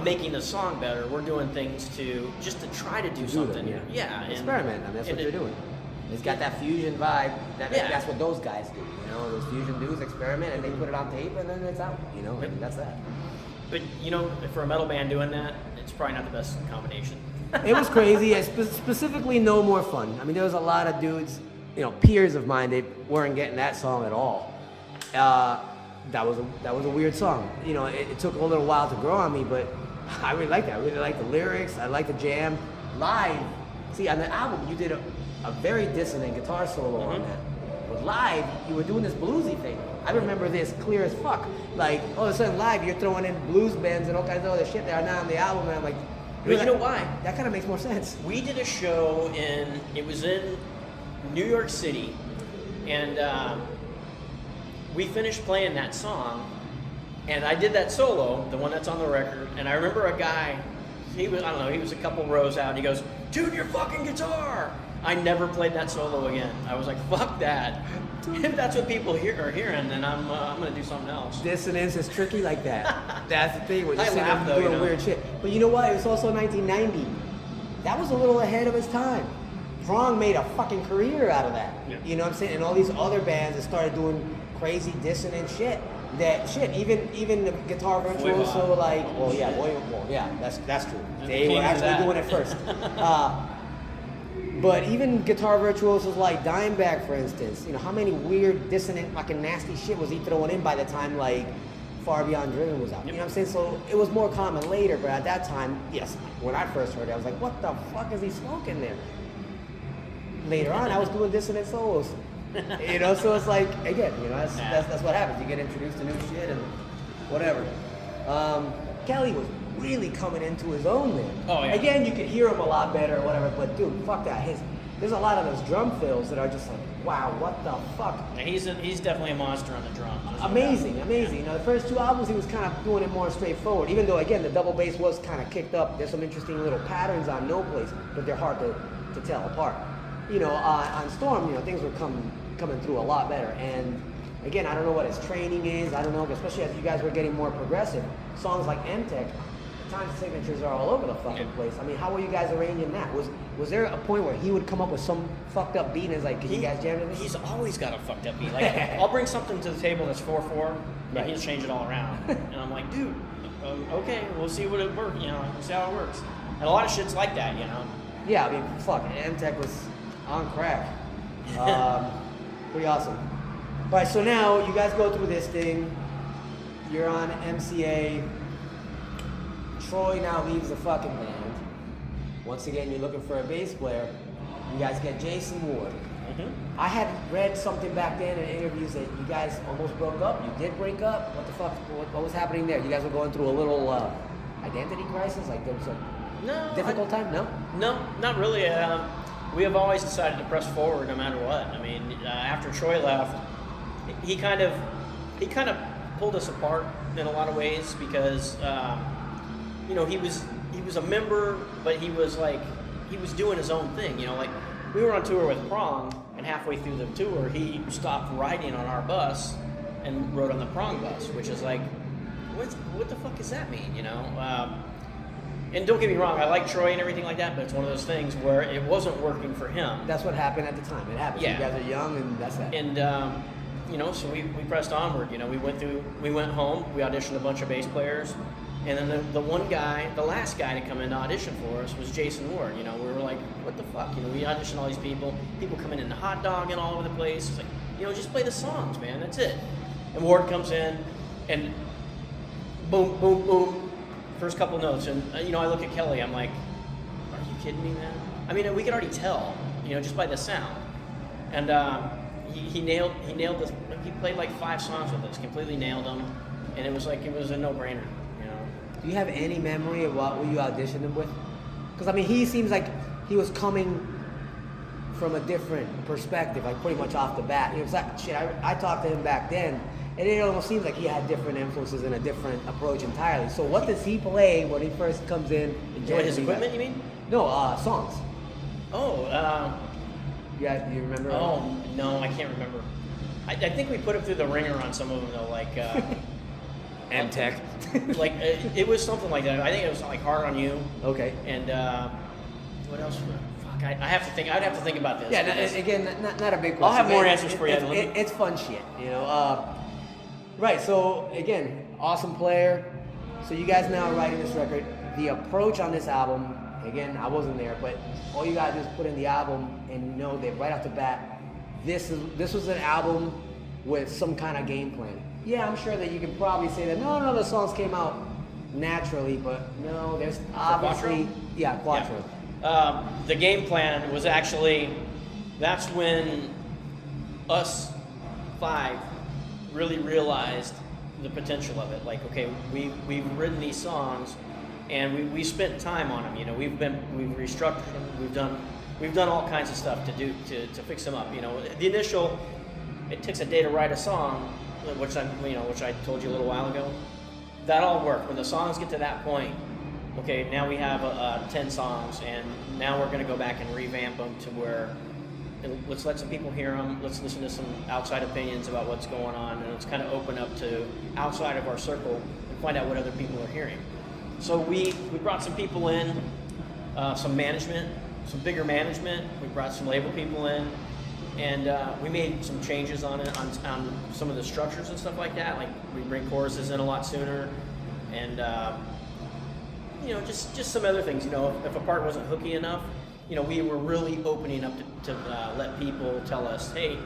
making the song better. We're doing things to try to do something. Yeah. Experiment. I mean, that's what you're doing. It's got that fusion vibe. That's what those guys do. You know, those fusion dudes experiment and they put it on tape and then it's out. You know, and that's that. But you know, for a metal band doing that, it's probably not the best combination. It was crazy. Specifically, No More Fun. I mean, there was a lot of dudes, you know, peers of mine. They weren't getting that song at all. That was a weird song. You know, it took a little while to grow on me, but I really liked that. I really liked the lyrics. I liked the jam. Live, see, on the album, you did a very dissonant guitar solo on that. But live, you were doing this bluesy thing. I remember this clear as fuck. Like, all of a sudden live, you're throwing in blues bends and all kinds of other shit that are not on the album, and I'm like, but you know why? That kind of makes more sense. We did a show it was in New York City, and we finished playing that song, and I did that solo, the one that's on the record, and I remember a guy, he was a couple rows out, and he goes, "Tune your fucking guitar!" I never played that solo again. I was like, fuck that. If that's what people are hearing, then I'm going to do something else. Dissonance is tricky like that. That's the thing. We're just doing weird shit. But you know what? It was also 1990. That was a little ahead of its time. Prong made a fucking career out of that. Yeah. You know what I'm saying? And all these other bands that started doing crazy dissonant shit. that shit. Even the guitar virtuoso, like, well, yeah, that's true. They were actually doing it first. But even guitar virtuosos like Dimebag, for instance, you know, how many weird, dissonant, fucking nasty shit was he throwing in by the time, like, Far Beyond Driven was out? You know what I'm saying? So it was more common later, but at that time, yes, when I first heard it, I was like, what the fuck is he smoking there? Later on, I was doing dissonant solos. You know, so it's like, again, you know, that's what happens. You get introduced to new shit and whatever. Kelly was really coming into his own there. Oh, yeah. Again, you could hear him a lot better or whatever, but dude, fuck that. There's a lot of those drum fills that are just like, wow, what the fuck? Yeah, he's definitely a monster on the drums. Amazing. You know, the first two albums, he was kind of doing it more straightforward. Even though, again, the double bass was kind of kicked up. There's some interesting little patterns on No Place, but they're hard to tell apart. You know, on Storm, you know, things were coming through a lot better. And again, I don't know what his training is. I don't know, especially as you guys were getting more progressive. Songs like M-Tech, the time signatures are all over the fucking place. I mean, how were you guys arranging that? Was there a point where he would come up with some fucked up beat and it's like, can you guys jam to this? He's always got a fucked up beat. Like, I'll bring something to the table that's 4/4, and he'll change it all around. And I'm like, dude, okay, we'll see what it works. You know, we'll see how it works. And a lot of shit's like that, you know. Yeah, I mean, fuck, M-Tech was on crack. Pretty awesome. All right, so now you guys go through this thing. You're on MCA. Troy now leaves the fucking band. Once again, you're looking for a bass player. You guys get Jason Ward. Mm-hmm. I had read something back then in interviews that you guys almost broke up. You did break up. What the fuck? What was happening there? You guys were going through a little identity crisis? Like there was a difficult time? No, not really. We have always decided to press forward no matter what. I mean, after Troy left, he kind of pulled us apart in a lot of ways because you know, he was a member, but he was doing his own thing. You know, like we were on tour with Prong, and halfway through the tour, he stopped riding on our bus and rode on the Prong bus, which is like, what the fuck does that mean? You know. And don't get me wrong, I like Troy and everything like that, but it's one of those things where it wasn't working for him. That's what happened at the time. It happened. Yeah. You guys are young, and that's that. And you know, so we pressed onward. You know, we went home, we auditioned a bunch of bass players, and then the last guy to come in to audition for us was Jason Ward. You know, we were like, what the fuck? You know, we auditioned all these people coming in the hot dog and all over the place. It's like, you know, just play the songs, man. That's it. And Ward comes in, and boom, boom, boom. First couple notes, and you know, I look at Kelly. I'm like, "Are you kidding me, man?" I mean, we could already tell, you know, just by the sound. And he nailed this. He played like 5 songs with us, completely nailed them, and it was a no-brainer, you know. Do you have any memory of what you auditioned him with? Because I mean, he seems like he was coming from a different perspective, like pretty much off the bat. You know, it's like shit. I talked to him back then. And it almost seems like he had different influences and a different approach entirely. So what does he play when he first comes in? What, his equipment, you mean? No, songs. Oh, yeah, you remember? Oh, no, I can't remember. I think we put him through the ringer on some of them, though, like... M-Tech. Like, it was something like that. I think it was like Hard on You. Okay. And what else? Fuck, I have to think. I'd have to think about this. Yeah, again, not a big question. I'll have more answers for you. It's fun shit, you know. Right, so again, awesome player. So you guys now are writing this record. The approach on this album, again, I wasn't there, but all you gotta do is put in the album and know that right off the bat, this was an album with some kind of game plan. Yeah, I'm sure that you can probably say that no, the songs came out naturally, but no, there's obviously Quattro. Yeah. The game plan was actually, that's when us 5 really realized the potential of it. Like, okay, we've written these songs, and we spent time on them. You know, we've restructured them. We've done all kinds of stuff to fix them up. You know, the initial, it takes a day to write a song, which I told you a little while ago. That all worked. When the songs get to that point, okay, now we have 10 songs, and now we're going to go back and revamp them to where. And let's let some people hear them. Let's listen to some outside opinions about what's going on, and let's kind of open up to outside of our circle and find out what other people are hearing. So we brought some people in, some management, some bigger management. We brought some label people in, And we made some changes on it, on some of the structures and stuff like that. Like we bring choruses in a lot sooner, and you know, just some other things. You know, if a part wasn't hooky enough, you know, we were really opening up to let people tell us, hey,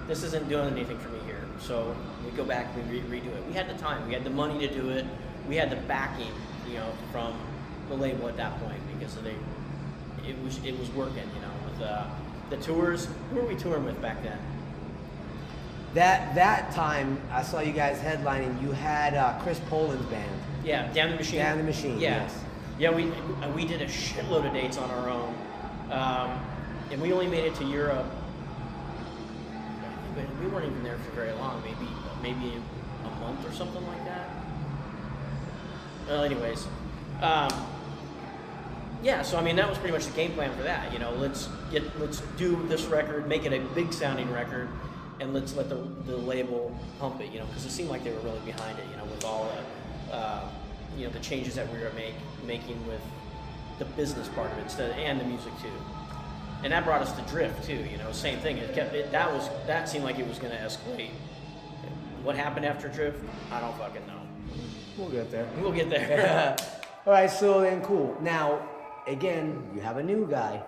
this isn't doing anything for me here. So we go back and we redo it. We had the time, we had the money to do it, we had the backing, you know, from the label at that point, because it was working, you know, with the tours. Who were we touring with back then? That time, I saw you guys headlining. You had Chris Poland's band. Yeah, Down the Machine. Down the Machine. Yeah. Yes. Yeah, we did a shitload of dates on our own, and we only made it to Europe. I think we weren't even there for very long. Maybe a month or something like that. Well, anyways, yeah. So I mean, that was pretty much the game plan for that. You know, let's do this record, make it a big sounding record, and let's let the label pump it. You know, because it seemed like they were really behind it. You know, with all you know, the changes that we were making with the business part of it and the music too. And that brought us to Drift too, you know, same thing. That seemed like it was going to escalate. What happened after Drift? I don't fucking know. We'll get there. We'll get there. All right, so then cool. Now, again, you have a new guy.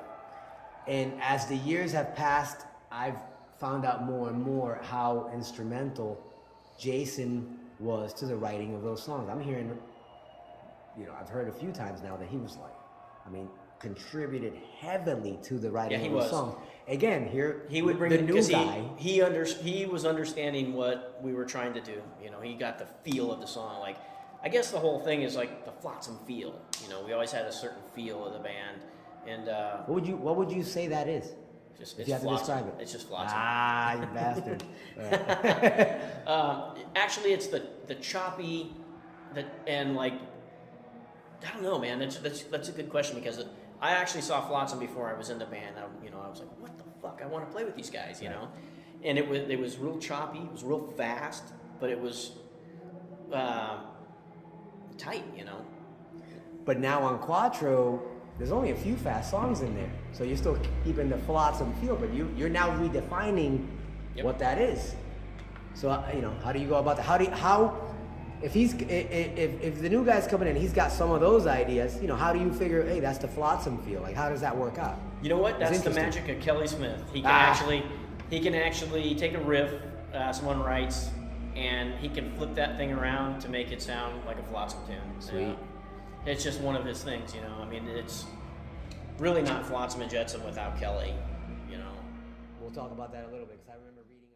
And as the years have passed, I've found out more and more how instrumental Jason was to the writing of those songs. I'm hearing, you know, I've heard a few times now that he was like, I mean, contributed heavily to the writing of the song. Again, here he would bring the in, new guy. He was understanding what we were trying to do. You know, he got the feel of the song. Like, I guess the whole thing is like the FLOTSAM feel. You know, we always had a certain feel of the band. And what would you say that is? Just if you have to describe it. It's just FLOTSAM. Ah, you bastard. Actually, it's the choppy, and like, I don't know, man. That's a good question, because I actually saw FLOTSAM before I was in the band. You know, I was like, what the fuck? I want to play with these guys, you know. And it was real choppy. It was real fast, but it was tight, you know. But now on Quattro, there's only a few fast songs in there, so you're still keeping the FLOTSAM feel, but you're now redefining what that is. So you know, how do you go about that? If the new guy's coming in, he's got some of those ideas. You know, how do you figure? Hey, that's the FLOTSAM feel. Like, how does that work out? You know what? That's the magic of Kelly Smith. He can actually take a riff someone writes, and he can flip that thing around to make it sound like a FLOTSAM tune. Sweet. It's just one of his things, you know. I mean, it's really not FLOTSAM and JETSAM without Kelly, you know. We'll talk about that a little bit, because I remember reading